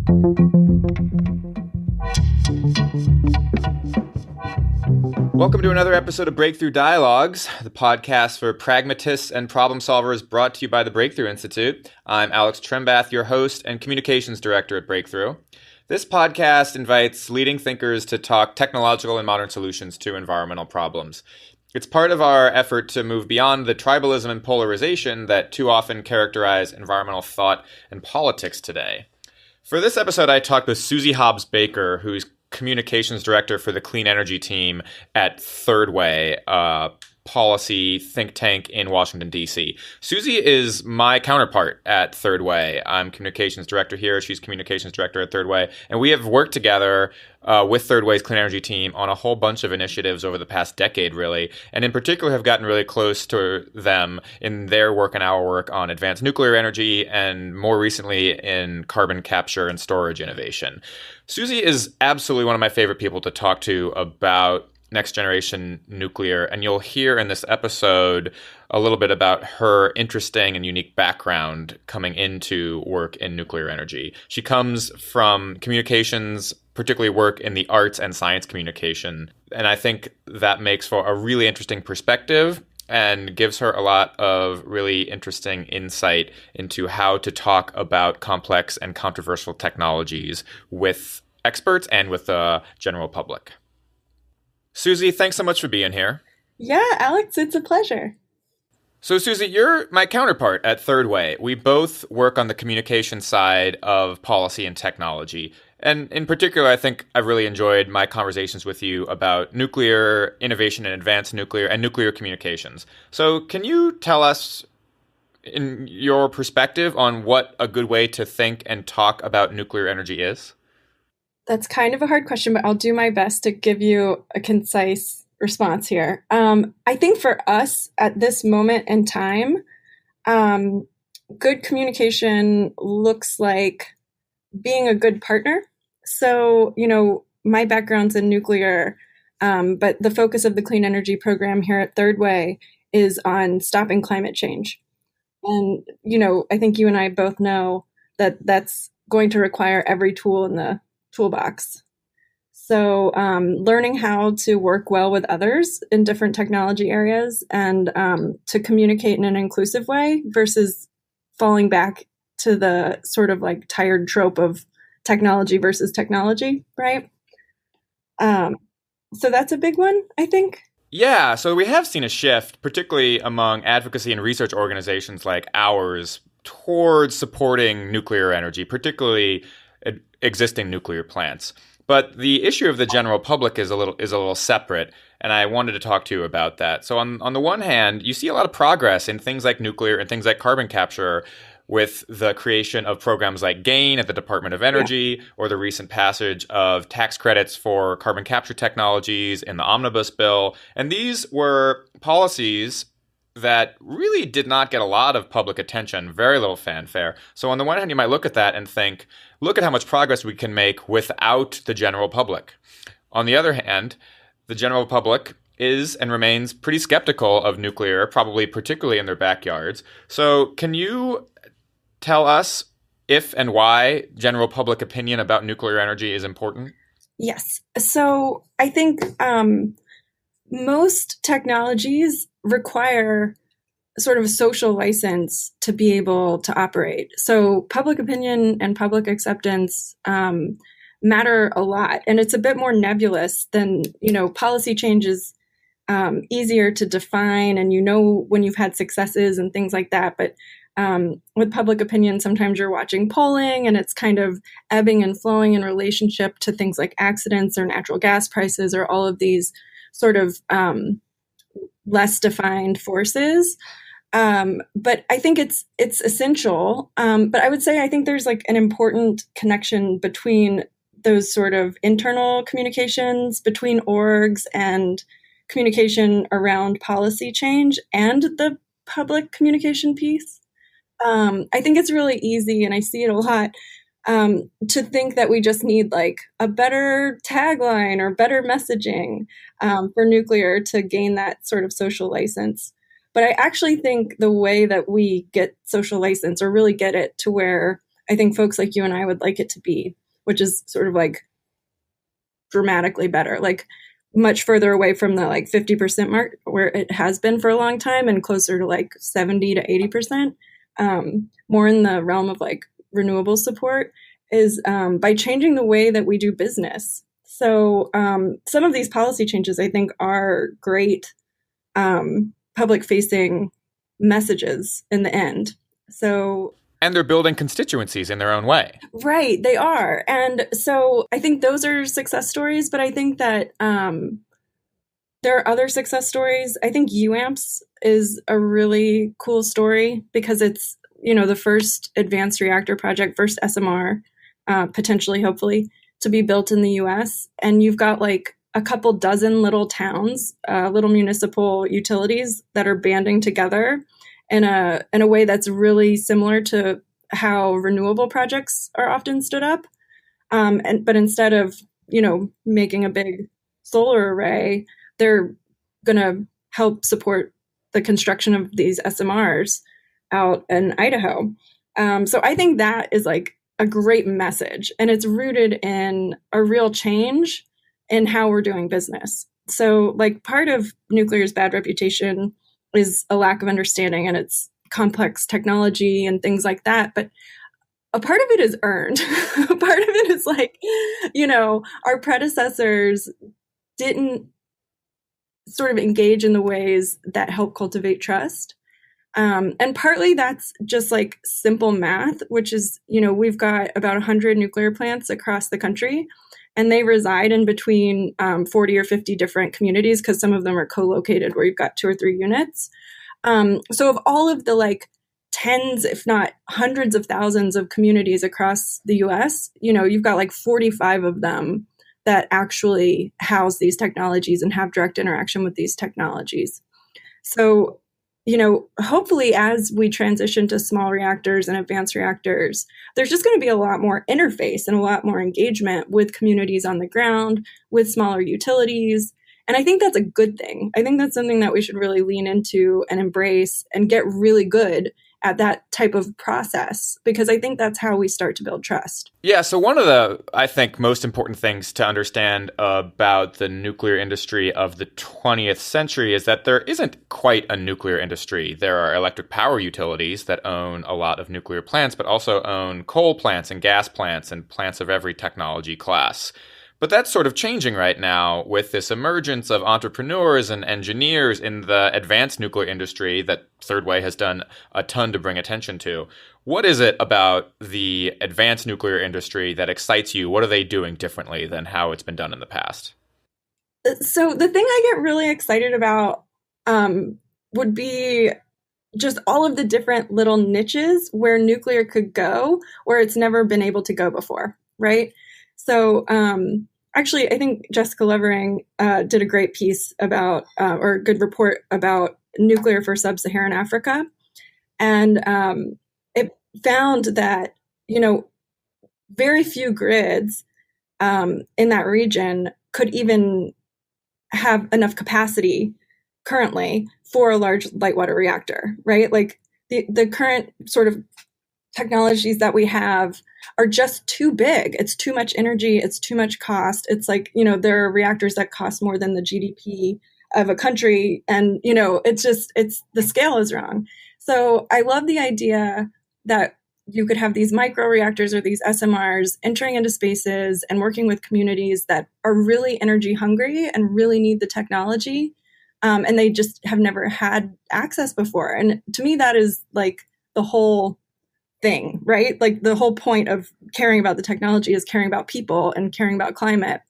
Welcome to another episode of Breakthrough Dialogues, the podcast for pragmatists and problem solvers brought to you by the Breakthrough Institute. I'm Alex Trembath, your host and communications director at Breakthrough. This podcast invites leading thinkers to talk technological and modern solutions to environmental problems. It's part of our effort to move beyond the tribalism and polarization that too often characterize environmental thought and politics today. For this episode, I talked with Suzy Hobbs-Baker, who's communications director for the clean energy team at Third Way, a policy think tank in Washington, D.C. Suzy is my counterpart at Third Way. I'm communications director here. She's communications director at Third Way. And we have worked together with Third Way's clean energy team on a whole bunch of initiatives over the past decade, really. And in particular, have gotten really close to them in their work and our work on advanced nuclear energy and more recently in carbon capture and storage innovation. Suzy is absolutely one of my favorite people to talk to about next generation nuclear, and you'll hear in this episode a little bit about her interesting and unique background coming into work in nuclear energy. She comes from communications, particularly work in the arts and science communication, and I think that makes for a really interesting perspective and gives her a lot of really interesting insight into how to talk about complex and controversial technologies with experts and with the general public. Suzy, thanks so much for being here. Yeah, Alex, it's a pleasure. So, Suzy, you're my counterpart at Third Way. We both work on the communication side of policy and technology. And in particular, I think I've really enjoyed my conversations with you about nuclear innovation and advanced nuclear and nuclear communications. So can you tell us, in your perspective, on what a good way to think and talk about nuclear energy is? That's kind of a hard question, but I'll do my best to give you a concise response here. I think for us at this moment in time, good communication looks like being a good partner. So, my background's in nuclear, but the focus of the clean energy program here at Third Way is on stopping climate change. And, I think you and I both know that that's going to require every tool in the toolbox. So learning how to work well with others in different technology areas and to communicate in an inclusive way versus falling back to the sort of like tired trope of technology versus technology, right? So that's a big one, I think. Yeah, so we have seen a shift, particularly among advocacy and research organizations like ours, towards supporting nuclear energy, particularly existing nuclear plants. But the issue of the general public is a little separate, and I wanted to talk to you about that. So on the one hand, you see a lot of progress in things like nuclear and things like carbon capture with the creation of programs like GAIN at the Department of Energy, or the recent passage of tax credits for carbon capture technologies in the Omnibus Bill. And these were policies that really did not get a lot of public attention, very little fanfare. So on the one hand, you might look at that and think, look at how much progress we can make without the general public. On the other hand, the general public is and remains pretty skeptical of nuclear, probably particularly in their backyards. So can you tell us if and why general public opinion about nuclear energy is important? Yes. So I think most technologies require sort of a social license to be able to operate. So public opinion and public acceptance matter a lot. And it's a bit more nebulous than, policy changes easier to define and when you've had successes and things like that. But with public opinion, sometimes you're watching polling and it's kind of ebbing and flowing in relationship to things like accidents or natural gas prices or all of these sort of less defined forces. But I think it's essential. But I would say I think there's like an important connection between those sort of internal communications between orgs and communication around policy change and the public communication piece. I think it's really easy, and I see it a lot, to think that we just need like a better tagline or better messaging for nuclear to gain that sort of social license. But I actually think the way that we get social license or really get it to where I think folks like you and I would like it to be, which is sort of like dramatically better, like much further away from the like 50% mark where it has been for a long time and closer to like 70 to 80%, more in the realm of like renewable support, is by changing the way that we do business. So some of these policy changes I think are great public facing messages in the end. So And they're building constituencies in their own way. right, they are. And so I think those are success stories, but I think that there are other success stories. I think UAMPS is a really cool story because it's, the first advanced reactor project, first SMR, potentially, hopefully, to be built in the US. And you've got like a couple dozen little towns, little municipal utilities that are banding together in a way that's really similar to how renewable projects are often stood up. But instead of, making a big solar array, they're going to help support the construction of these SMRs out in Idaho. So I think that is like a great message, and it's rooted in a real change in how we're doing business. So like part of nuclear's bad reputation is a lack of understanding and its complex technology and things like that. But a part of it is earned. A part of it is like, our predecessors didn't sort of engage in the ways that help cultivate trust. And partly that's just like simple math, which is, we've got about 100 nuclear plants across the country, and they reside in between 40 or 50 different communities because some of them are co-located where you've got 2 or 3 units. So of all of the like tens, if not hundreds of thousands of communities across the US, you've got like 45 of them that actually house these technologies and have direct interaction with these technologies. So, hopefully as we transition to small reactors and advanced reactors, there's just going to be a lot more interface and a lot more engagement with communities on the ground, with smaller utilities. And I think that's a good thing. I think that's something that we should really lean into and embrace and get really good at that type of process, because I think that's how we start to build trust. Yeah, so one of the, I think, most important things to understand about the nuclear industry of the 20th century is that there isn't quite a nuclear industry. There are electric power utilities that own a lot of nuclear plants, but also own coal plants and gas plants and plants of every technology class. But that's sort of changing right now with this emergence of entrepreneurs and engineers in the advanced nuclear industry that Third Way has done a ton to bring attention to. What is it about the advanced nuclear industry that excites you? What are they doing differently than how it's been done in the past? So the thing I get really excited about would be just all of the different little niches where nuclear could go, where it's never been able to go before, right? So actually, I think Jessica Levering did a great piece about, or a good report about nuclear for sub-Saharan Africa. And it found that, very few grids in that region could even have enough capacity currently for a large light water reactor, right? Like the current sort of technologies that we have are just too big. It's too much energy. It's too much cost. It's like, there are reactors that cost more than the GDP of a country. And, it's the scale is wrong. So I love the idea that you could have these micro reactors or these SMRs entering into spaces and working with communities that are really energy hungry and really need the technology. And they just have never had access before. And to me, that is like the whole thing, right? Like the whole point of caring about the technology is caring about people and caring about climate.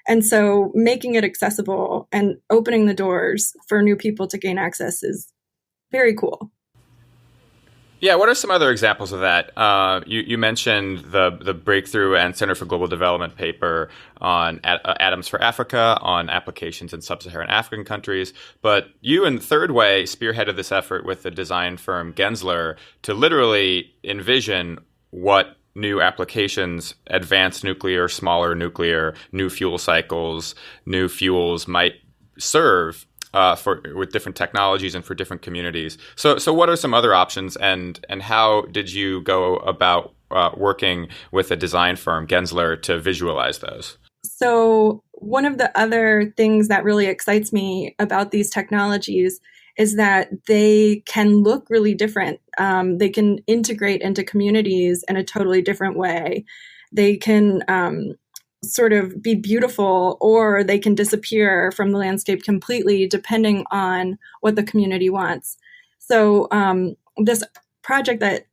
And so making it accessible and opening the doors for new people to gain access is very cool. Yeah, what are some other examples of that? You mentioned the Breakthrough and Center for Global Development paper on Atoms for Africa, on applications in sub-Saharan African countries. But you and Third Way spearheaded this effort with the design firm Gensler to literally envision what new applications, advanced nuclear, smaller nuclear, new fuel cycles, new fuels might serve with different technologies and for different communities. So what are some other options, and how did you go about working with a design firm, Gensler, to visualize those? So one of the other things that really excites me about these technologies is that they can look really different. They can integrate into communities in a totally different way. They can sort of be beautiful, or they can disappear from the landscape completely, depending on what the community wants. So this project that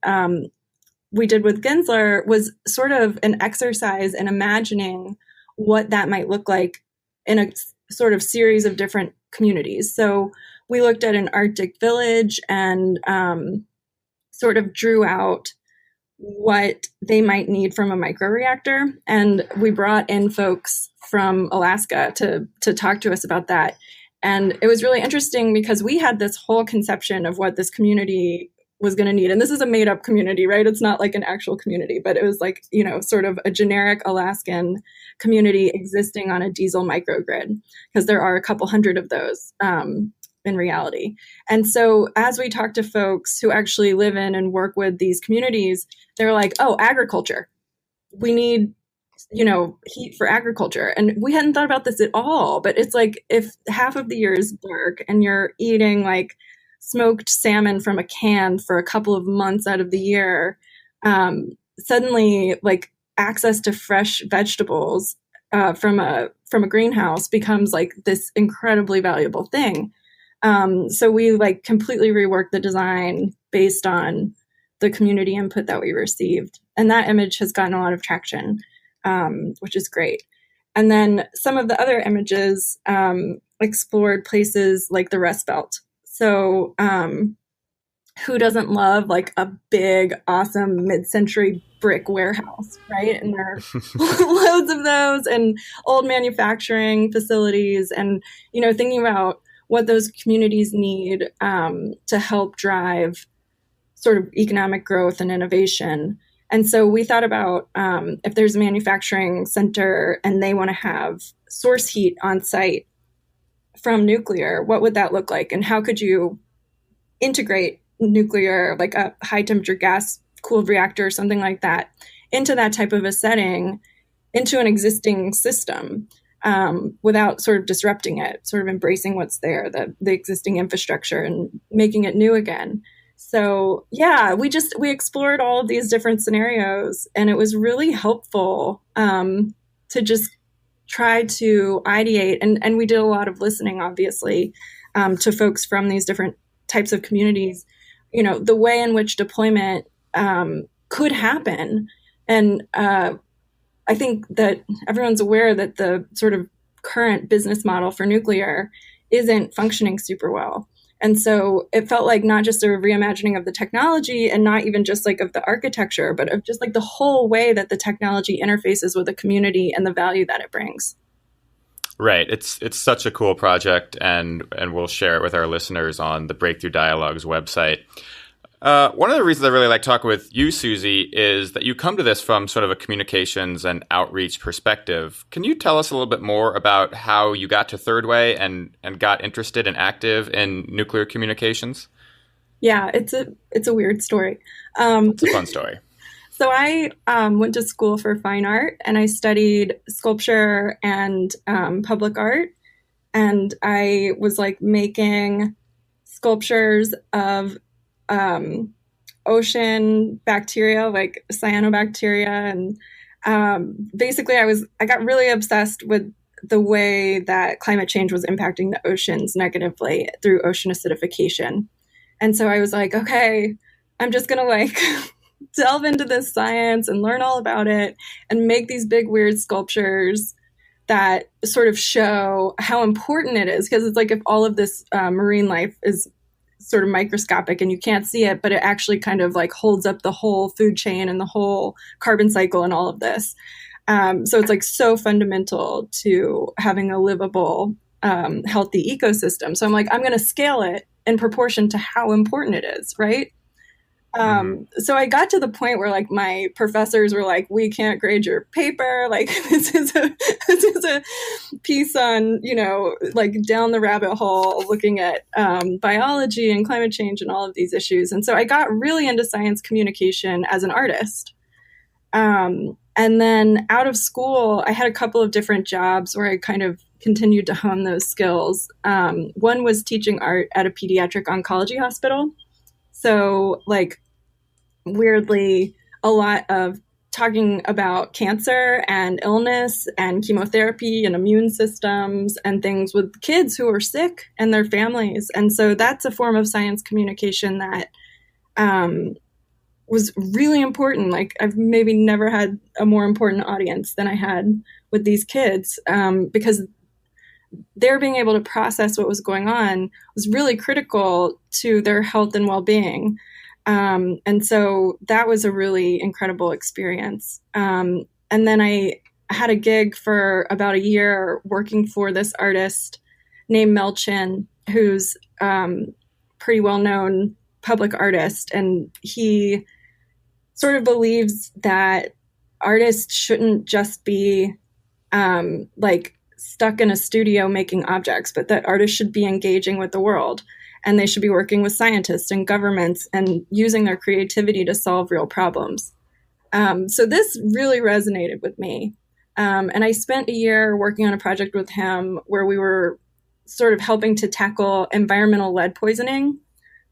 we did with Gensler was sort of an exercise in imagining what that might look like in a sort of series of different communities. So we looked at an Arctic village and sort of drew out what they might need from a microreactor. And we brought in folks from Alaska to talk to us about that. And it was really interesting because we had this whole conception of what this community was going to need. And this is a made up community, right? It's not like an actual community, but it was like, you know, sort of a generic Alaskan community existing on a diesel microgrid, because there are a couple hundred of those in reality. And so as we talk to folks who actually live in and work with these communities, they're like, oh, agriculture. We need, you know, heat for agriculture. And we hadn't thought about this at all, but it's like if half of the year is dark and you're eating like smoked salmon from a can for a couple of months out of the year, suddenly like access to fresh vegetables from a greenhouse becomes like this incredibly valuable thing. So we like completely reworked the design based on the community input that we received. And that image has gotten a lot of traction, which is great. And then some of the other images explored places like the Rust Belt. So who doesn't love like a big, awesome mid-century brick warehouse, right? And there are loads of those, and old manufacturing facilities, and, you know, thinking about what those communities need to help drive sort of economic growth and innovation. And so we thought about if there's a manufacturing center and they want to have source heat on site from nuclear, what would that look like? And how could you integrate nuclear, like a high temperature gas cooled reactor or something like that, into that type of a setting, into an existing system, without sort of disrupting it, sort of embracing what's there, the existing infrastructure, and making it new again. So yeah, we explored all of these different scenarios, and it was really helpful to just try to ideate, and we did a lot of listening, obviously, to folks from these different types of communities, you know, the way in which deployment could happen. And I think that everyone's aware that the sort of current business model for nuclear isn't functioning super well. And so it felt like not just a reimagining of the technology, and not even just like of the architecture, but of just like the whole way that the technology interfaces with the community and the value that it brings. Right. It's such a cool project, and we'll share it with our listeners on the Breakthrough Dialogues website. One of the reasons I really like talking with you, Suzy, is that you come to this from sort of a communications and outreach perspective. Can you tell us a little bit more about how you got to Third Way and got interested and active in nuclear communications? Yeah, it's a weird story. It's a fun story. So I went to school for fine art, and I studied sculpture and public art. And I was like making sculptures of ocean bacteria, like cyanobacteria. And basically I got really obsessed with the way that climate change was impacting the oceans negatively through ocean acidification. And so I was like, okay, I'm just going to like delve into this science and learn all about it and make these big, weird sculptures that sort of show how important it is. Because it's like if all of this marine life is sort of microscopic and you can't see it, but it actually kind of like holds up the whole food chain and the whole carbon cycle and all of this. So it's like so fundamental to having a livable, healthy ecosystem. So I'm like, I'm going to scale it in proportion to how important it is, right? So I got to the point where like my professors were like, we can't grade your paper. Like this is a piece on, you know, like down the rabbit hole looking at biology and climate change and all of these issues. And so I got really into science communication as an artist. And then out of school, I had a couple of different jobs where I kind of continued to hone those skills. One was teaching art at a pediatric oncology hospital. So, like, weirdly, a lot of talking about cancer and illness and chemotherapy and immune systems and things with kids who are sick and their families. And so that's a form of science communication that was really important. Like, I've maybe never had a more important audience than I had with these kids, because their being able to process what was going on was really critical to their health and well-being. And so that was a really incredible experience. And then I had a gig for about a year working for this artist named Mel Chin, who's pretty well-known public artist. And he sort of believes that artists shouldn't just be like stuck in a studio making objects, but that artists should be engaging with the world. And they should be working with scientists and governments and using their creativity to solve real problems. So this really resonated with me. And I spent a year working on a project with him where we were sort of helping to tackle environmental lead poisoning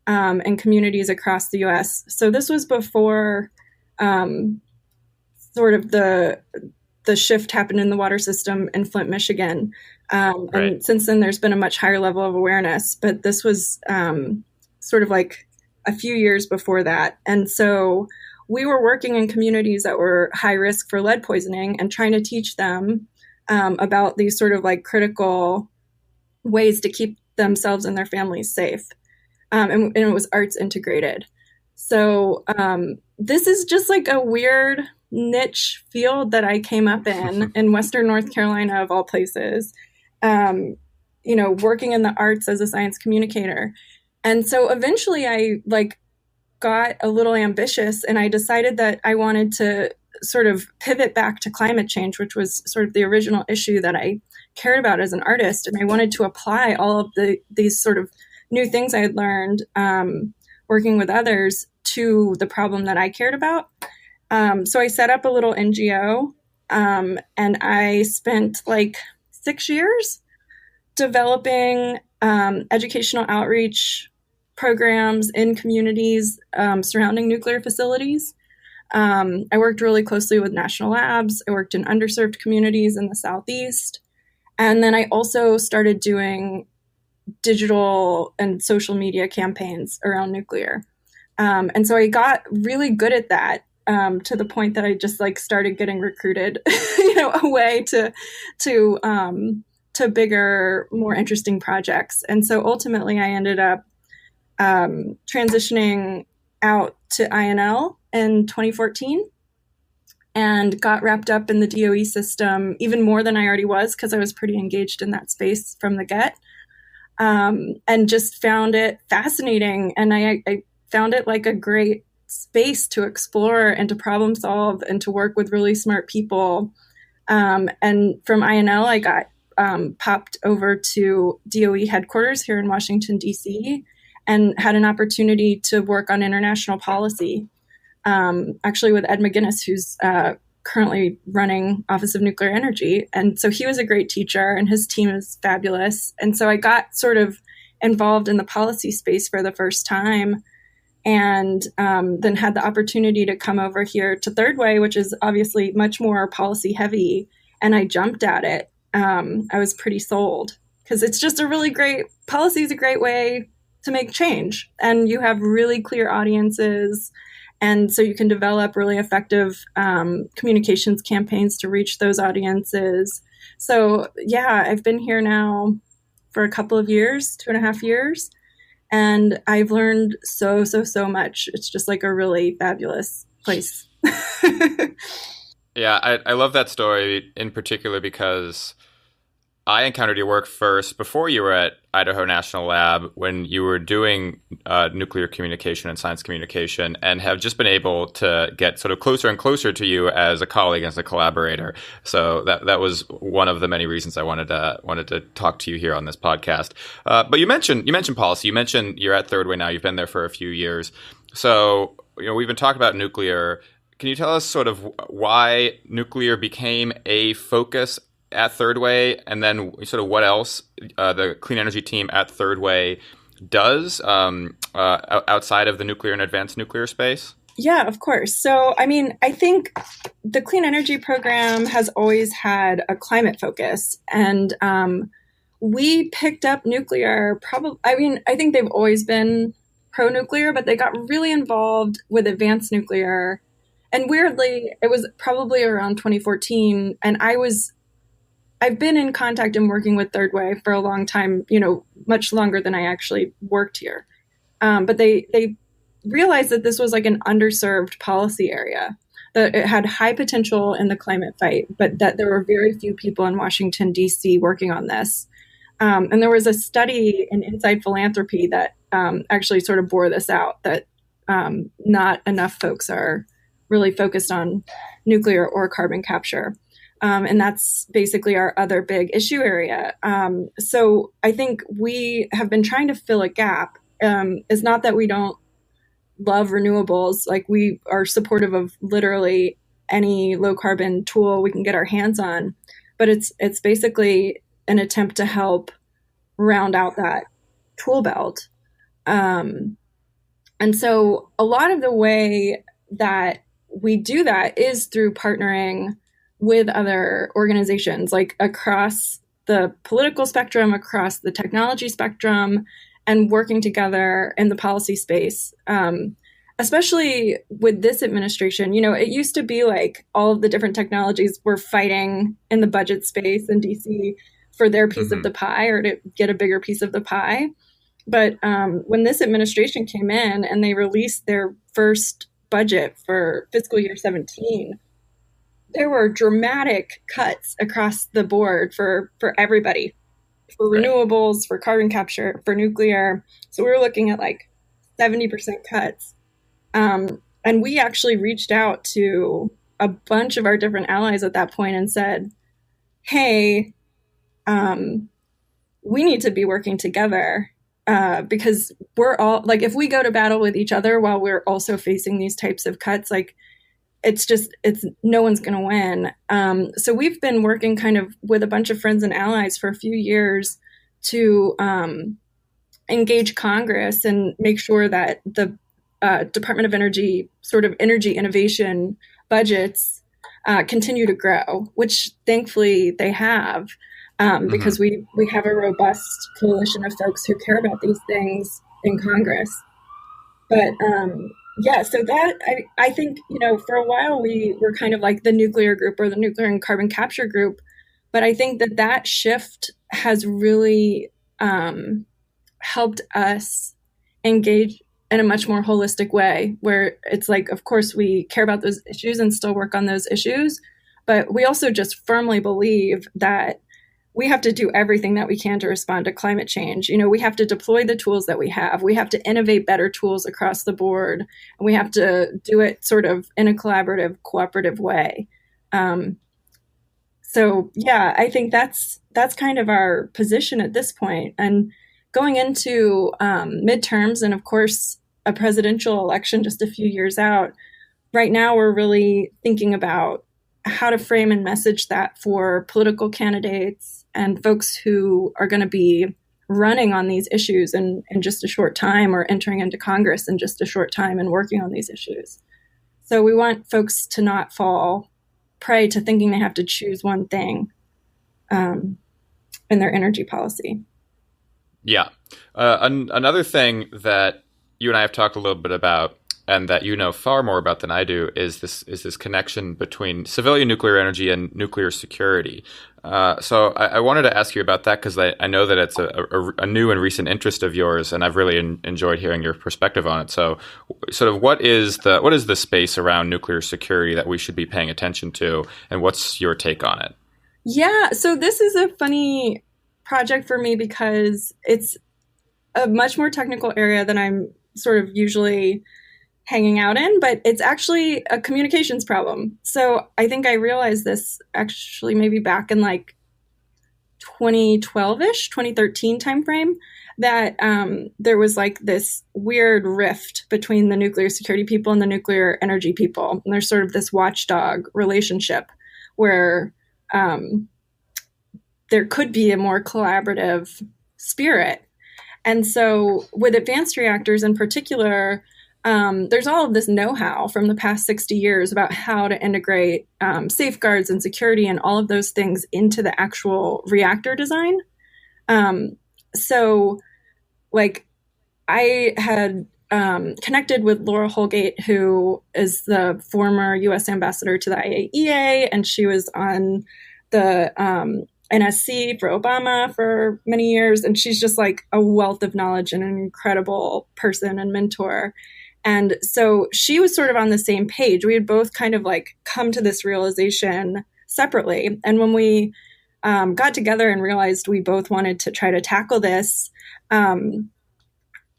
in communities across the US. So this was before sort of the shift happened in the water system in Flint, Michigan. Right. And since then, there's been a much higher level of awareness, but this was sort of like a few years before that. And so we were working in communities that were high risk for lead poisoning and trying to teach them about these sort of like critical ways to keep themselves and their families safe. And it was arts integrated. So this is just like a weird niche field that I came up in Western North Carolina, of all places, working in the arts as a science communicator. And so eventually I got a little ambitious, and I decided that I wanted to sort of pivot back to climate change, which was sort of the original issue that I cared about as an artist. And I wanted to apply all of these sort of new things I had learned working with others to the problem that I cared about. So I set up a little NGO, and I spent 6 years developing educational outreach programs in communities surrounding nuclear facilities. I worked really closely with national labs. I worked in underserved communities in the Southeast. And then I also started doing digital and social media campaigns around nuclear. And so I got really good at that. To the point that I just started getting recruited, away to bigger, more interesting projects. And so ultimately I ended up transitioning out to INL in 2014 and got wrapped up in the DOE system even more than I already was, because I was pretty engaged in that space from the get, and just found it fascinating. And I found it like a great space to explore and to problem solve and to work with really smart people. And from INL, I got popped over to DOE headquarters here in Washington, D.C., and had an opportunity to work on international policy, actually with Ed McGuinness, who's currently running Office of Nuclear Energy. And so he was a great teacher, and his team is fabulous. And so I got sort of involved in the policy space for the first time, and then had the opportunity to come over here to Third Way, which is obviously much more policy heavy. And I jumped at it. I was pretty sold, because it's just policy is a great way to make change. And you have really clear audiences. And so you can develop really effective communications campaigns to reach those audiences. So yeah, I've been here now for a couple of years, 2.5 years. And I've learned so much. It's just like a really fabulous place. Yeah, I love that story in particular because I encountered your work first before you were at Idaho National Lab, when you were doing nuclear communication and science communication, and have just been able to get sort of closer and closer to you as a colleague, as a collaborator. So that was one of the many reasons I wanted to talk to you here on this podcast. But you mentioned policy. You mentioned you're at Third Way now. You've been there for a few years. So we've been talking about nuclear. can you tell us sort of why nuclear became a focus at Third Way, and then sort of what else the clean energy team at Third Way does outside of the nuclear and advanced nuclear space? Yeah, of course. So, I mean, I think the clean energy program has always had a climate focus, and we picked up nuclear. Probably, I mean, I think they've always been pro-nuclear, but they got really involved with advanced nuclear. And weirdly, it was probably around 2014, and I've been in contact and working with Third Way for a long time, much longer than I actually worked here. But they realized that this was like an underserved policy area, that it had high potential in the climate fight, but that there were very few people in Washington, D.C. working on this. And there was a study in Inside Philanthropy that actually sort of bore this out, that not enough folks are really focused on nuclear or carbon capture. And that's basically our other big issue area. So I think we have been trying to fill a gap. It's not that we don't love renewables. Like, we are supportive of literally any low carbon tool we can get our hands on, but it's basically an attempt to help round out that tool belt. And so a lot of the way that we do that is through partnering with other organizations, like across the political spectrum, across the technology spectrum, and working together in the policy space. Especially with this administration, it used to be like all of the different technologies were fighting in the budget space in DC for their piece of the pie, or to get a bigger piece of the pie. But when this administration came in and they released their first budget for fiscal year 17, there were dramatic cuts across the board for everybody, for renewables, for carbon capture, for nuclear. So we were looking at like 70% cuts. And we actually reached out to a bunch of our different allies at that point and said, hey, we need to be working together, because we're all like, if we go to battle with each other while we're also facing these types of cuts, like, it's no one's going to win. So we've been working kind of with a bunch of friends and allies for a few years to engage Congress and make sure that the Department of Energy sort of energy innovation budgets continue to grow, which thankfully they have, because we have a robust coalition of folks who care about these things in Congress. But yeah, so that I think, for a while we were kind of like the nuclear group or the nuclear and carbon capture group. But I think that shift has really helped us engage in a much more holistic way, where it's like, of course, we care about those issues and still work on those issues. But we also just firmly believe that we have to do everything that we can to respond to climate change. We have to deploy the tools that we have. We have to innovate better tools across the board. And we have to do it sort of in a collaborative, cooperative way. So yeah, I think that's kind of our position at this point. And going into midterms, and of course, a presidential election just a few years out, right now we're really thinking about how to frame and message that for political candidates and folks who are going to be running on these issues in just a short time, or entering into Congress in just a short time and working on these issues. So we want folks to not fall prey to thinking they have to choose one thing in their energy policy. Yeah. Another thing that you and I have talked a little bit about, and that you know far more about than I do, is this connection between civilian nuclear energy and nuclear security. So I wanted to ask you about that, because I know that it's a new and recent interest of yours, and I've really enjoyed hearing your perspective on it. So, sort of, what is the space around nuclear security that we should be paying attention to, and what's your take on it? Yeah, so this is a funny project for me, because it's a much more technical area than I'm sort of usually hanging out in, but it's actually a communications problem. So I think I realized this actually maybe back in like 2012-ish, 2013 timeframe, that there was like this weird rift between the nuclear security people and the nuclear energy people. And there's sort of this watchdog relationship where there could be a more collaborative spirit. And so with advanced reactors in particular, there's all of this know-how from the past 60 years about how to integrate safeguards and security and all of those things into the actual reactor design. So, like, I had connected with Laura Holgate, who is the former U.S. ambassador to the IAEA, and she was on the NSC for Obama for many years. And she's just like a wealth of knowledge and an incredible person and mentor. And so she was sort of on the same page. We had both kind of like come to this realization separately. And when we got together and realized we both wanted to try to tackle this,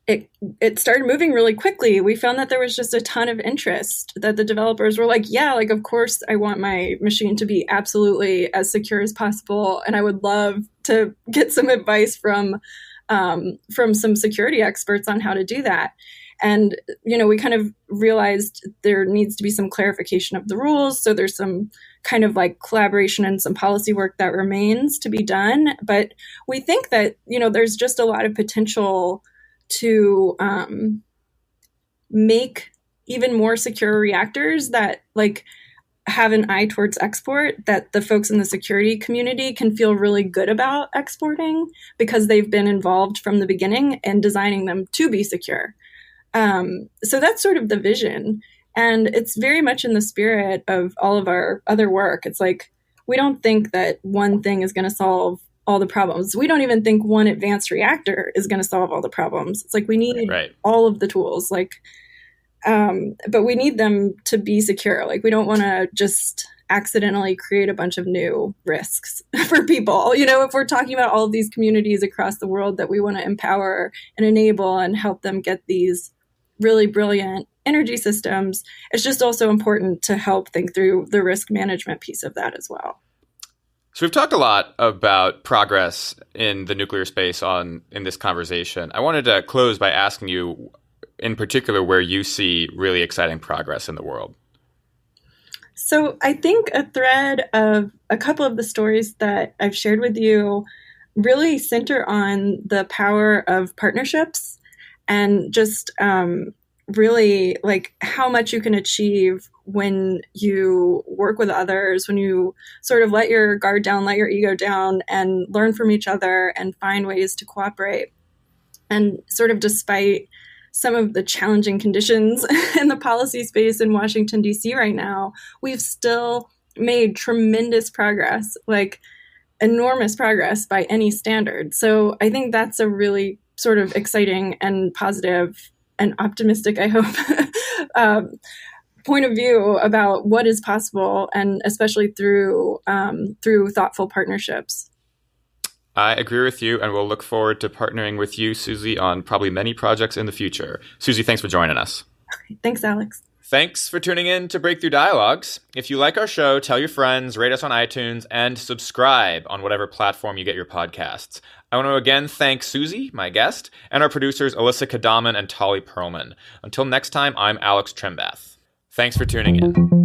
it started moving really quickly. We found that there was just a ton of interest, that the developers were like, yeah, like, of course, I want my machine to be absolutely as secure as possible. And I would love to get some advice from some security experts on how to do that. And, you know, we kind of realized there needs to be some clarification of the rules. So there's some kind of like collaboration and some policy work that remains to be done. But we think that, you know, there's just a lot of potential to make even more secure reactors that like have an eye towards export, that the folks in the security community can feel really good about exporting because they've been involved from the beginning and designing them to be secure. So that's sort of the vision. And it's very much in the spirit of all of our other work. It's like, we don't think that one thing is going to solve all the problems. We don't even think one advanced reactor is going to solve all the problems. It's like we need all of the tools, like, but we need them to be secure. Like, we don't want to just accidentally create a bunch of new risks for people. You know, if we're talking about all of these communities across the world that we want to empower and enable and help them get these really brilliant energy systems, it's just also important to help think through the risk management piece of that as well. So we've talked a lot about progress in the nuclear space in this conversation. I wanted to close by asking you, in particular, where you see really exciting progress in the world. So I think a thread of a couple of the stories that I've shared with you really center on the power of partnerships and just really like how much you can achieve when you work with others, when you sort of let your guard down, let your ego down, and learn from each other and find ways to cooperate. And sort of despite some of the challenging conditions in the policy space in Washington, D.C. right now, we've still made tremendous progress, like enormous progress by any standard. So I think that's a really sort of exciting and positive and optimistic, I hope, point of view about what is possible, and especially through thoughtful partnerships. I agree with you, and we'll look forward to partnering with you, Suzy, on probably many projects in the future. Suzy, thanks for joining us. Okay, thanks, Alex. Thanks for tuning in to Breakthrough Dialogues. If you like our show, tell your friends, rate us on iTunes, and subscribe on whatever platform you get your podcasts. I want to again thank Suzy, my guest, and our producers Alyssa Kadaman and Tolly Perlman. Until next time, I'm Alex Trembath. Thanks for tuning in.